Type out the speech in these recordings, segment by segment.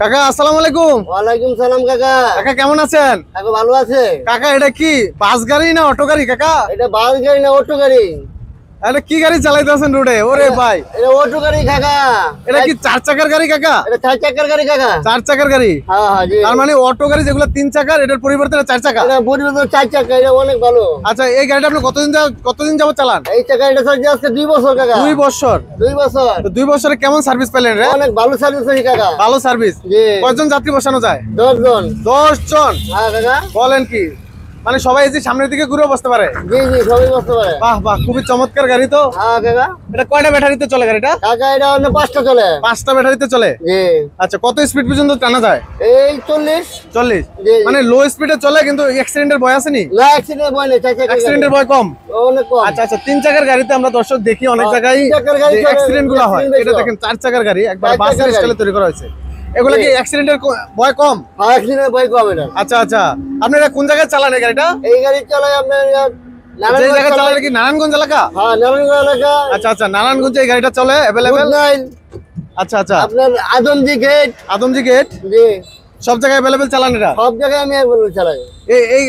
কাকা আসসালামু আলাইকুম। ওয়ালাইকুম সালাম কাকা। কাকা কেমন আছেন? কাকা ভালো আছে? কাকা এটা কি বাস গাড়ি না অটো গাড়ি কাকা? এটা বাস গাড়ি না অটো গাড়ি? এটা কি গাড়ি চালাইতেছেন রোডে? ওরে ভাই এটা অটো গাড়ি কাকা। এটা কি 4 চাকার গাড়ি কাকা? এটা 4 চাকার গাড়ি কাকা। 4 চাকার গাড়ি? হ্যাঁ হ্যাঁ জি। তার মানে অটো গাড়ি যেগুলো 3 চাকার এটার পরিবর্তে 4 চাকা। এটা পরিবর্তে 4 চাকা, এটা অনেক ভালো। আচ্ছা এই গাড়িটা আপনি কতদিন যাবত চালান? এই চাকা এটা চলছে আজকে 2 বছর কাকা। 2 বছর? 2 বছর। তো 2 বছরে কেমন সার্ভিস পেলেন রে? অনেক ভালো সার্ভিস আছে কাকা। ভালো সার্ভিস? জি। কয়জন যাত্রী বসানো যায়? 10 জন। 10 জন? হ্যাঁ কাকা। বলেন কি, মানে সবাই এই যে সামনের দিকে ঘুরে বসতে পারে? জি জি সবাই বসতে পারে। বাহ বাহ, খুবই চমৎকার গাড়ি তো। হ্যাঁ কাকা। এটা কয়টা ব্যাটারিতে চলে গাড়িটা? কাকা এটা অন্য 5টা চলে। 5টা ব্যাটারিতে চলে? জি। আচ্ছা কত স্পিড পর্যন্ত টানা যায়? এই 40। 40? জি। মানে লো স্পিডে চলে কিন্তু অ্যাক্সিডেন্টের ভয় আছে নি? না অ্যাক্সিডেন্ট হয় না, 4 চাকা। অ্যাক্সিডেন্টের ভয় কম? অনেক কম। আচ্ছা আচ্ছা, 3 চাকার গাড়িতে আমরা দর্শক দেখি অনেক জায়গায় 3 চাকার গাড়ি চলে, অ্যাক্সিডেন্ট গুলো হয়। accident এটা বেশি দেখেন 4 চাকার গাড়ি, একবার 4 বাসের চাকার স্টাইলে গাড়ি। তৈরি করা হয়েছে। এগুলো কি অ্যাক্সিডেন্টের ভয় কম? হ্যাঁ অ্যাক্সিডেন্ট ভয় কম এটা। আচ্ছা আচ্ছা, আপনারা কোন জায়গায় চালান এই গাড়িটা? এই গাড়ি চালায় আপনার যে জায়গায় চালান কি নারায়ণগঞ্জ এলাকা? হ্যাঁ নারায়ণগঞ্জ এলাকা। আচ্ছা আচ্ছা, নারায়ণগঞ্জে এই গাড়িটা চলে অ্যাভেলেবেল? আচ্ছা আচ্ছা, আপনার আদমজি গেট। আদমজি গেট? জি। সব জায়গায় অ্যাভেলেবেল চালান এটা? সব জায়গায় আমি একবার চালাই।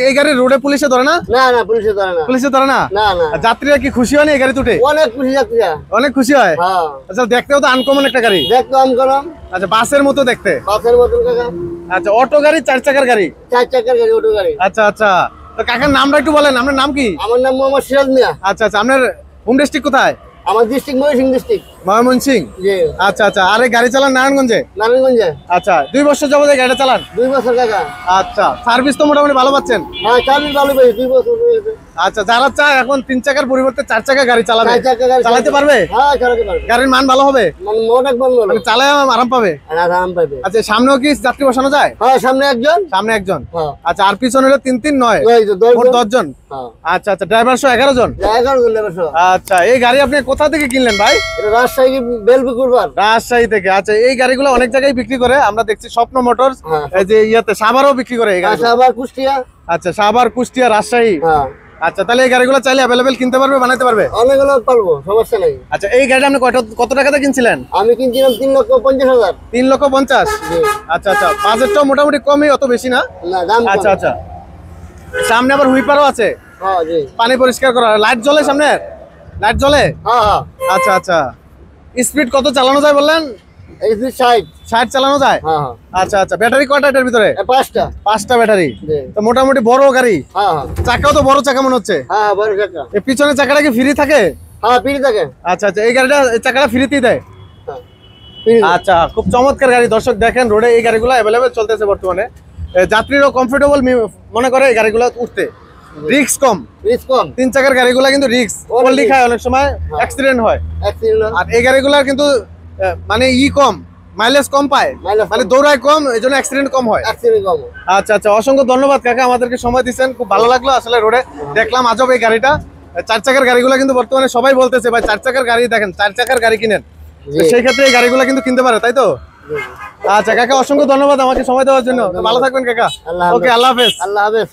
এই গাড়ি রোডে পুলিশে ধরে না? না না পুলিশে ধরে না। পুলিশে ধরে না? না না। আর যাত্রীরা কি খুশি হয়নি এই গাড়ি উঠে? অনেক পুলিশ যাত্রীরা অনেক খুশি হয়? হ্যাঁ। আচ্ছা দেখতেও তো আনকমন একটা গাড়ি। দেখতো আম করলাম। আচ্ছা বাসের মতো দেখতে? বাসের মতন কাকা। আচ্ছা অটো গাড়ি 4 চাকার গাড়ি? 4 চাকার গাড়ি অটো গাড়ি। আচ্ছা আচ্ছা, তো কাকার নামটা একটু বলেন, আপনার নাম কি? আমার নাম মোহাম্মদ সিরাজ মিয়া। আচ্ছা আচ্ছা, আপনার হোম ডিস্ট্রিক্ট কোথায়? আমার ডিস্ট্রিক্ট ময়মনসিংহ ডিস্ট্রিক্ট। ময়মনসিংহ? জি। আচ্ছা আচ্ছা, আর এই গাড়ি চালান নারায়ণগঞ্জে? নারায়ণগঞ্জে। আচ্ছা 2 বছর যাবত এই গাড়িটা চালান? 2 বছর কাকা। আচ্ছা সার্ভিস তো মোটামুটি ভালো পাচ্ছেন? হ্যাঁ সার্ভিস ভালো পেয়েছি, 2 বছর হয়েছে। আচ্ছা যারা চায় এখন 3 চাকার পরিবর্তে 4 চাকা গাড়ি চালাবে, 4 চাকার গাড়ি চালাতে পারবে? হ্যাঁ চালাতে পারবে। গাড়ির মান ভালো হবে? মানে অনেক ভালো হলো। মানে চালায় আরাম পাবে? আরাম পাবে। আচ্ছা সামনেও কি যাত্রী বসানো যায়? হ্যাঁ সামনে একজন। সামনে একজন? হ্যাঁ। আচ্ছা আর পিছনে হলো 3 9? ওই তো 10 মোট জন। 10 জন? হ্যাঁ। আচ্ছা আচ্ছা, ড্রাইভার সহ 11 জন? 11 জন লেবার সহ। আচ্ছা এই গাড়ি আপনি কোথা থেকে কিনলেন ভাই? এটা রাজশাহী বেলপুকুরবার। রাজশাহী থেকে? আচ্ছা এই গাড়িগুলো অনেক জায়গায় বিক্রি করে, আমরা দেখছি স্বপ্ন মোটরস, হ্যাঁ। এই যে ইয়াতে সাভারও বিক্রি করে এই গাড়িগুলো। আবার কুষ্টিয়া। আচ্ছা সাভার, কুষ্টিয়া, রাজশাহী? হ্যাঁ। আচ্ছা তাহলে এই গাড়িগুলো চাইলে অ্যাভেলেবেল কিনতে পারবে, বানাতে পারবে? অনেকগুলো পারবো, সমস্যা নাই। আচ্ছা এই গাড়িটা আপনি কত টাকাতে কিনছিলেন? আমি কিনছিলাম 3,50,000। 3,50,000? জি। আচ্ছা আচ্ছা, বাজেটটাও মোটামুটি কমই, অত বেশি না? না দাম কম। আচ্ছা আচ্ছা, সামনে আবার হুইপারও আছে? হ্যাঁ জি। পানি পরিষ্কার করা, লাইট জ্বলে সামনে? লাইট জ্বলে? হ্যাঁ হ্যাঁ। আচ্ছা আচ্ছা, স্পিড কত চালানো যায় বললেন? এই যে 60। 60 চালানো যায়? হ্যাঁ হ্যাঁ। আচ্ছা আচ্ছা, ব্যাটারি কয়টা এটার ভিতরে? 5টা। 5টা ব্যাটারি? জি। তো মোটামুটি বড় গাড়ি। হ্যাঁ হ্যাঁ। চাকাও তো বড় চাকা মনে হচ্ছে। হ্যাঁ বড় চাকা। এই পিছনের চাকাটা কি ফ্রি থাকে? হ্যাঁ পিড়ি থাকে। আচ্ছা আচ্ছা, এই গাড়িটা এই চাকাটা ফ্রিতেই দেয়? হ্যাঁ পিড়ি। আচ্ছা খুব চমৎকার গাড়ি। দর্শক দেখেন রোডে এই গাড়িগুলো অ্যাভেলেবেল চলতেছে বর্তমানে। যাত্রীরাও কমফোর্টেবল মনে করে এই গাড়িগুলো উঠতে, রিস্ক কম। রিস্ক কম। 3 চাকার গাড়িগুলো কিন্তু রিস্ক পল্লি খায়, অনেক সময় অ্যাক্সিডেন্ট হয়। অ্যাক্সিডেন্ট। আর এই গাড়িগুলোর কিন্তু মানে কম, মাইলেজ কম পায়, মানে দৌড়ায় কম, এই জন্য অ্যাক্সিডেন্ট কম হয়। অ্যাক্সিডেন্ট কম। আচ্ছা আচ্ছা, অসংখ্য ধন্যবাদ কাকা, আমাদেরকে সময় দিচ্ছেন, খুব ভালো লাগলো। আসলে রোডে দেখলাম আজব এই গাড়িটা। 4 চাকার গাড়িগুলো কিন্তু বর্তমানে সবাই বলতেছে ভাই 4 চাকার গাড়ি দেখেন, 4 চাকার গাড়ি কিনেন। তো সেই ক্ষেত্রে এই গাড়িগুলো কিন্তু কিনতে পারে, তাই তো? আচ্ছা কাকা অসংখ্য ধন্যবাদ আমাকে সময় দেওয়ার জন্য। ভালো থাকবেন কাকা। ওকে, আল্লাহ হাফেজ। আল্লাহ হাফেজ।